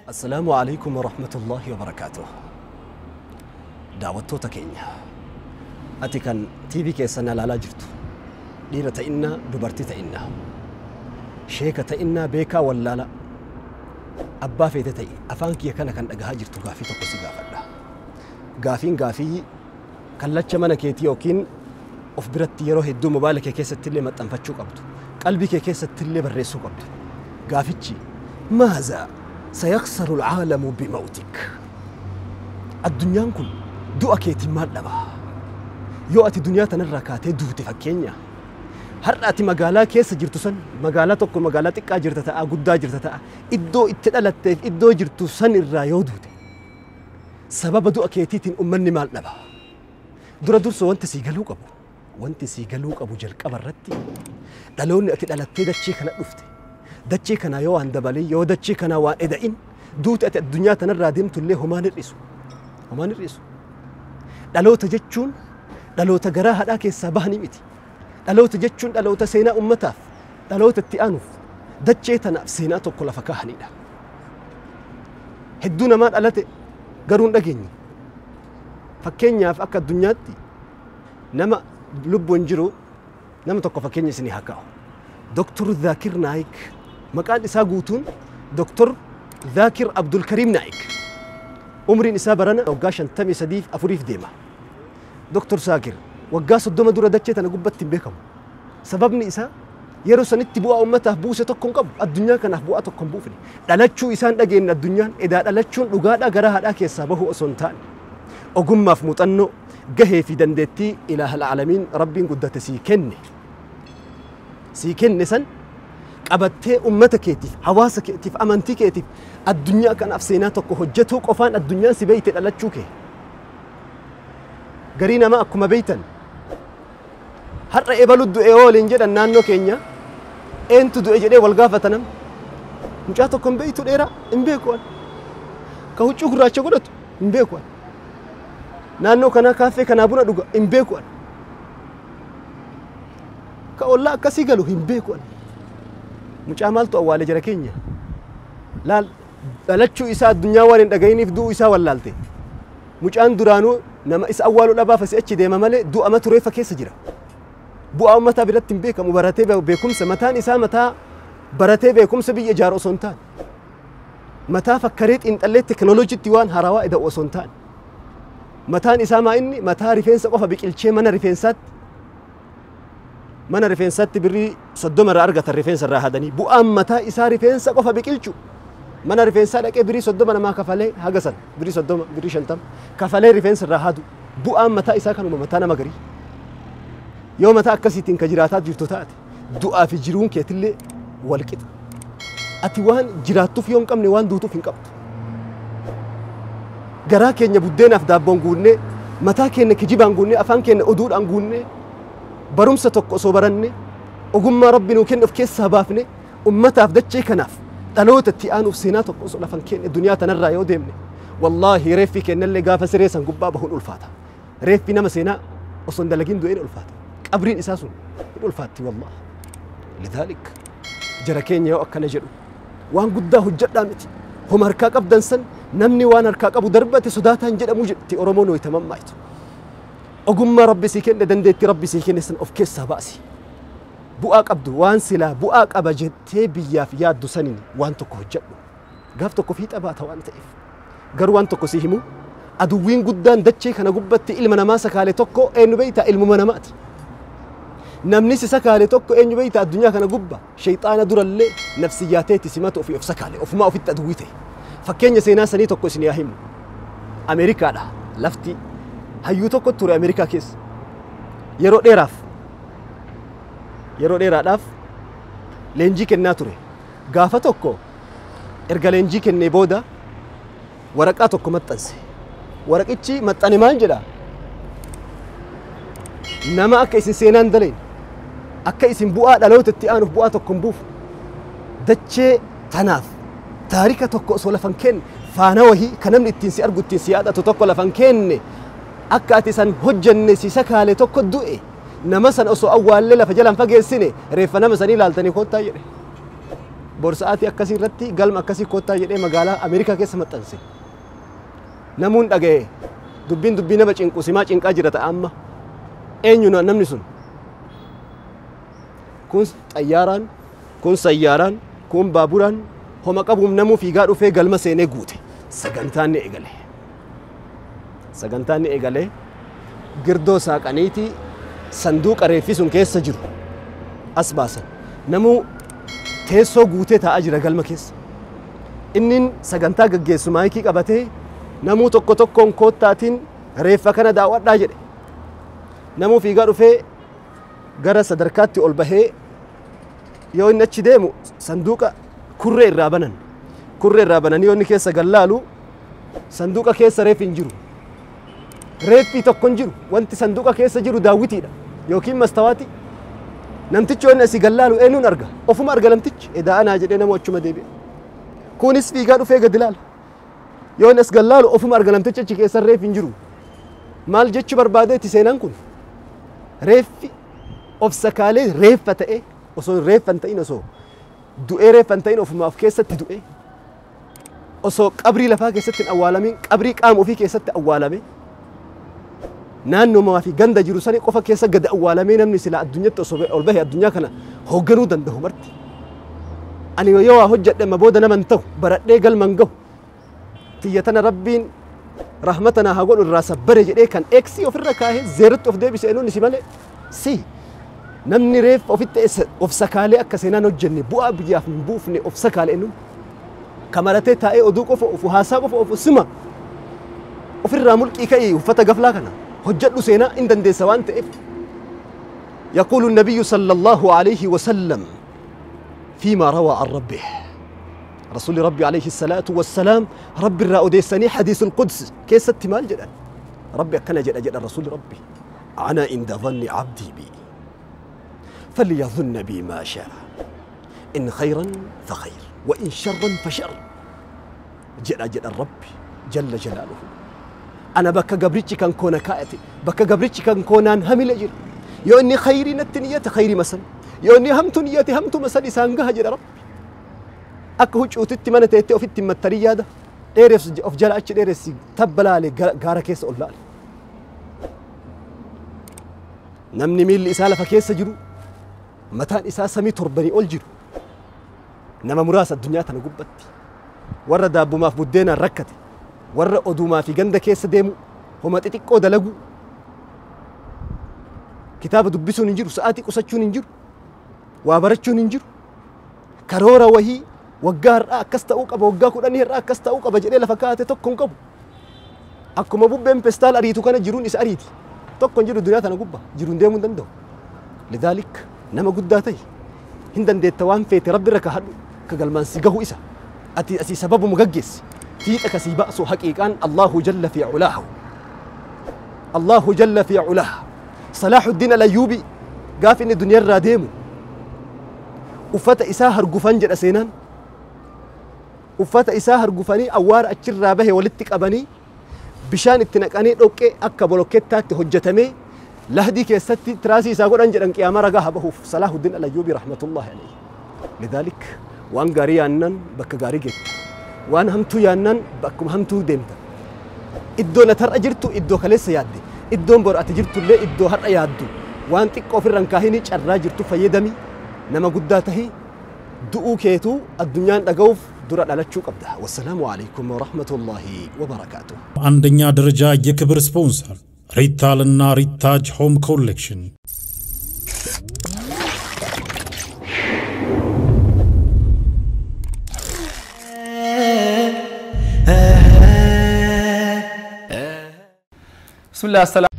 السلام عليكم ورحمة الله وبركاته. دعوتو تكينيا أتي كان تيبي كيسانا لا جرتو ديرة تئنا دبرتي تئنا شيكة تئنا بيكا ولا لا أبا في تتئي أفانك يكنا كان أجها جرتو غافي تقصي غافلا غافي كلتش منا كيتي وكين أفبرت يروه الدو مبالك كيسة تلي ما تنفتشو قبضو قلبي كيسة تلي بريسو قبضو غافيتشي ماذا سيخسر العالم بموتك. الدنيا كل دو أكيتي ما لبا يؤتي دنيا تنركاتي دو تفكينيا هرأتي مقالة كيس جرتوسن مقالة تكو مقالة تكا جرتتا قدا جرتتا إدو اتدالتف إدو جرتوسن الرايو دوتي سبب دو أكيتي أمني ما لبا درا درسو وانت سيقلوك أبو جلق أبرتي دلوني اتدالتي داتشي كنا نفتي دتشي كنا يو عند بالي يو دتشي كنا وإدائن دوت أت الدنيا تنرى ديمت اللي هما نرئيسو دلو تجتشون دلو تجراها لك السبهني متي دلو تجتشون دلو تسينا أمتاف دلو تتأنف دتشي تناف سينا تقول فكاهني ده هدونا ما قالت قرون دقيني فكينيا في أكد الدنيا دي نما لب ونجرو نما تقول فكينيا سني هكاو دكتور ذاكر نايك مكان إساقوتون دكتور ذاكر عبد الكريم نايك عمري إسابرنا وقاشن تمي سديف أفوريف ديما دكتور ساكر وقاس الدوما دورة دكتة أنا قبت بكم سببني إسا يرو سنت بوا أمته بوسة تكون قب الدنيا كان بوا تكون بوفني دلتشو إسان دقين الدنيا إذا دلتشو لقادا قراها داك يسابه أسنتان أقوم في متنو جهي في دندتي إله العالمين ربي قدت سيكن سن قبته أمتك كيتف حواسك كيتف أمانتي كيتف الدنيا كان أفسيناتك وحجته قفان الدنيا سبيت الألتشوكي قرينا ما أكما بيتا هر إبالو الدعي أولين جدا نانو كينيا أنتو دعي جدي والغافة تنم مجاتكم بيتو الإيرا إنبيكوان كهوچو قراتشو قدتو إنبيكوان نانو كنا كافي كنا بنا دوغا إنبيكوان كأولا كسي قالوا إنبيكوان مش عملتوا أول جركينيا لا لاتشو إساء الدنيا وارين دقيني في دو إساء واللالتي مش عن درانو نما إساء أولو لبا فسيأتش ديما مالي دو أماتو ريفا كيس جرا بو أمتا براتين بيكا مباراتي بيكم سمتان إساء متا براتي بيكم سبي يجارو سنتان متا فكريت إن تلت تكنولوجي تيوان هراوا إذا وسنتان متان إساء ما إني متا ريفين سقوفا بيك الشي منا ريفينسات mana rifeensatti birrii 30 irraa argata rifeensa irraa hadanii bu'aan mataa isaa rifeensa qofa biqilchu mana rifeensaa dhaqee birrii 30 namaa kafalee hagasan birrii 30 birrii 50 kafalee rifeensa irraa hadu bu'aan mataa isaa kanuma mataa nama garii yoo mataa akkasiitiin ka jiraataa jirtu taate du'aa fi jiruun keetillee wal qixa ati waan jiraattuuf yoo hin qabne waan duutuuf hin qabdu garaa keenya buddeenaaf daabboon guunnee mataa keenya kijibaan guunnee afaan keenya oduudhaan guunnee برمسة تقصو برني وقمنا ربي نوكين في كيس سبافني أمتها في دتشي كناف تلوت التيان وفي سينات تقصو لفن كين الدنيا تنرى يودمني والله ريفي كين اللي قافة سريسا قبابه الألفاتة ريفي نما سينا وصن دلقين دوين الألفاتة أبرين إساسون الألفاتي والله لذلك جركين يوأكا نجروا وان قداه الجرامتي هم هركاك أبدان سن نمني وان هركاك أبو دربتي سداتا جد موجدتي أرمونو يتمام مايتو أقوم ربي سيكن دندت ربي سيكن سن أوف كيس باسي بؤاك أبدو وان سلا بؤاك أبجتي بيا في ياد سنين وان تكو جدو قافتكو فيت أباتا وان تقف قر وان تكو سيهمو أدوين قدان دتشي كان قبتي إلمنا ما سكالي تكو إنو بيتا إلمو منامات نمنيسي سكالي تكو إنو بيتا الدنيا كان قبة شيطان دور اللي نفسياتي سماتو في أوف سكالي أوف ما أوف التدويتي فكين يسينا سني تكو سنياهم أمريكا لا لفتي هيو توكو توري أمريكا كيس يرو ديراف لينجي كنا توري غافة توكو إرجع لينجي كنا بودا ورقة توكو متنسي ورقة إتشي متاني مانجلا نما أكا إسن سينان دلين أكا إسن بوآ دلوت التيانو بوآ توكم بوف دتشي تناف taarika tokko osoo lafan kenne faana wahii kan namni ittiin si argu ittiin si yaadatu tokko lafan kenne akka ati san hojjenne si sakaale tokko du'e nama san osoo awwaallee lafa jalan fageessine reeffa nama sanii ilaaltanii koottaa jedhe borsa'aatii akkasii irratti galma akkasii koottaa jedhee magaalaa Ameerikaa keessa maxxanse namuun dhaga'e dubbii nama cinqu simaa cinqaa jira ta'a amma eenyu namni sun kun xayyaaraan kun sayyaaraan kun baaburaan homa qabuun namuu fiigaa dhufee galma seenee guute sagantaan ni eegale girdoo saaqaniitii sanduuqa reeffi sun keessa jiru as baasan namuu teessoo guutee taa'aa jira galma keessa innin sagantaa gaggeessu maayikii qabatee namuu tokkoon koottaatiin reeffa kana daawwadhaa jedhe namuu fiigaa dhufee gara sadarkaatti ol bahee yoo inni achi deemu sanduuqa kurree irraa bananii yoo inni keessa gallaalu sanduuqa keessa reeffi hin jiru reeffi tokko hin jiru wanti sanduuqa keessa jiru daawwitiidha yookiin mastawaati namtichi yoo inni asii gallaalu eenyuun arga ofuma arga namtichi eda'anaa jedhee nama achuma deebi'e kunis fiigaa dhufee gad ilaala yoo inni as gallaalu ofuma arga namtichi achi keessa reeffi hin jiru maal jechuu barbaadeetti seenaan kun reeffi of sakaalee reeffa ta'e osoo reeffa hin ta'in osoo du'ee reeffa hin ta'in ofuma of keessatti du'e osoo qabrii lafaa keessatti hin awwaalamin qabrii qaama ofii keessatti awwaalame naannoo fi ganda jiru sani qofa keessa gad awwaalamee namni sila addunyaatti osoo ol bahe addunyaa kana hoogganuu danda'u marti ani yoo waa hojjedhe ma booda naman ta'u baradhee galman gahu tiyyatana rabbiin rahmatana haa godhu irraa sabbare jedhee kan eeksii ofirra kaahee zeeratti of deebise eenyuun si malee si namni reeffa ofitti of sakaalee akka seenaan hojjenne bu'aa biyyaaf hin buufne of sakaalee eenyuun kamaratee taa'ee oduu qofa of haasaa qofa of sima ofirraa mulqii ka'ii uffata gaflaa kana hojjedhu seenaa in dandeessa waan ta'eef يقول النبي صلى الله عليه وسلم فيما روى عن ربه رسول ربي عليه الصلاة والسلام رب الرأوديساني حديث القدس كيس التمال جدا ربي أكنا جدا رسول ربي أنا عند ظن عبدي بي فليظن بي ما شاء إن خيرا فخير وإن شرا فشر جدا ربي جل جلاله أنا بكا قبريتي كان كونا كائتي بكا قبريتي كان كونان همي لجل يو إني خيري نتنية خيري مثلا يو إني همتو نياتي همتو مثلا إسانقها جدا ربي akka huccuutitti mana teettee ofitti mattarii yaada dheereef of jala achi dheeressi tabbalaale gaara keessa ol laale namni miilli isaa lafa keessa jiru mataan isaa samii torbanii ol jiru nama muraasa addunyaa tana gubbatti warra daabbumaaf buddeenaan rakkate warra oduumaa fi ganda keessa deemu homa xixiqqoo dalagu kitaaba dubbisuun hin jiru sa'aatii qusachuun hin jiru waa barachuun hin jiru karoora wahii waggaa har'aa akkas ta'uu qaba waggaa kudhanii har'aa akkas ta'uu qaba jedhee lafa kaa'ate tokko hin qabu akkuma bubbeen pestaal ariitu kana jiruun isa ariiti tokko hin jiru duniyaa tana gubba jiruun deemuu hin danda'u lidaalik nama guddaa ta'e hin dandeetta waan feete rabbi irra kaahadhu ka galmaan si gahu isa ati asii sababu gaggeessi fiixa kasii ba'su haqiiqaan Allahu jalla fi culaahu Allahu jalla fi culaahu Salaahuddin al-Ayyuubi gaaf inni duniyaa irraa deemu uffata isaa hargufan jedha seenaan uffata isaa hargufanii awwaara achirraa bahe walitti qabanii bishaan itti naqanii dhoqqee akka bolokkeettaatti hojjetamee lahdii keessatti tiraasii isaa godhan jedhan qiyaama ragaa habahuuf Salaahuddin al-Ayyuubi rahmatullahi alayhi lidaalik waan gaarii yaannan bakka gaarii geettu waan hamtuu yaannan bakkuma hamtuu deemta iddoo latarra jirtu iddoo kaleessa yaadde iddoon bor ati jirtullee iddoo har'a yaaddu waan xiqqoo ofirran kaahini carraa jirtu fayyadami nama guddaa tahi du'uu keetu addunyaan dhaga'uuf dura dhalachuu qabda wasalaamu alaykum ወራህመቱላሂ ወበረካቱ አንደኛ ደረጃ የክብር ስፖንሰር ሪታልና ሪታጅ ሆም ኮሌክሽን بسم الله السلام